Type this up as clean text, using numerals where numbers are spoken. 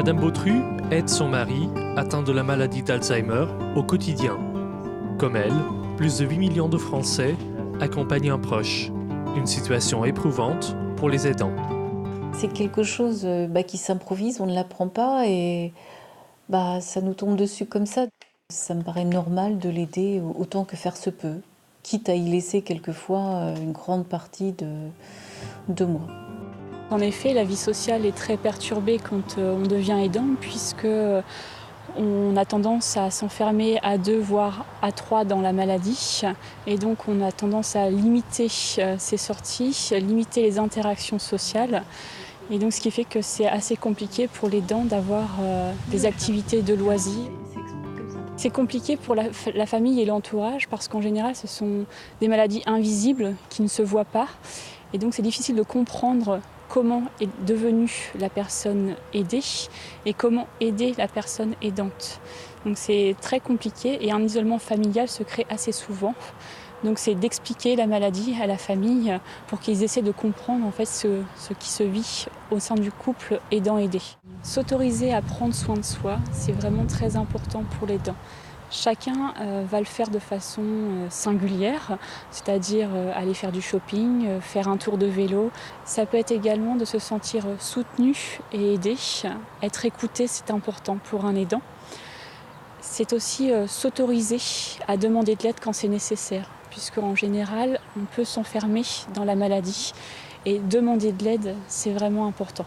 Madame Bautru aide son mari, atteint de la maladie d'Alzheimer, au quotidien. Comme elle, plus de 8 millions de Français accompagnent un proche. Une situation éprouvante pour les aidants. C'est quelque chose qui s'improvise, on ne l'apprend pas et ça nous tombe dessus comme ça. Ça me paraît normal de l'aider autant que faire se peut, quitte à y laisser quelquefois une grande partie de moi. En effet, la vie sociale est très perturbée quand on devient aidant, puisque on a tendance à s'enfermer à 2 voire à 3 dans la maladie. Et donc on a tendance à limiter ses sorties, limiter les interactions sociales. Et donc ce qui fait que c'est assez compliqué pour l'aidant d'avoir des activités de loisirs. C'est compliqué pour la famille et l'entourage parce qu'en général ce sont des maladies invisibles qui ne se voient pas. Et donc c'est difficile de comprendre comment est devenue la personne aidée et comment aider la personne aidante. Donc c'est très compliqué et un isolement familial se crée assez souvent. Donc c'est d'expliquer la maladie à la famille pour qu'ils essaient de comprendre en fait ce qui se vit au sein du couple aidant-aidé. S'autoriser à prendre soin de soi, c'est vraiment très important pour l'aidant. Chacun va le faire de façon singulière, c'est-à-dire aller faire du shopping, faire un tour de vélo. Ça peut être également de se sentir soutenu et aidé. Être écouté, c'est important pour un aidant. C'est aussi s'autoriser à demander de l'aide quand c'est nécessaire, puisqu'en général, on peut s'enfermer dans la maladie. Et demander de l'aide, c'est vraiment important.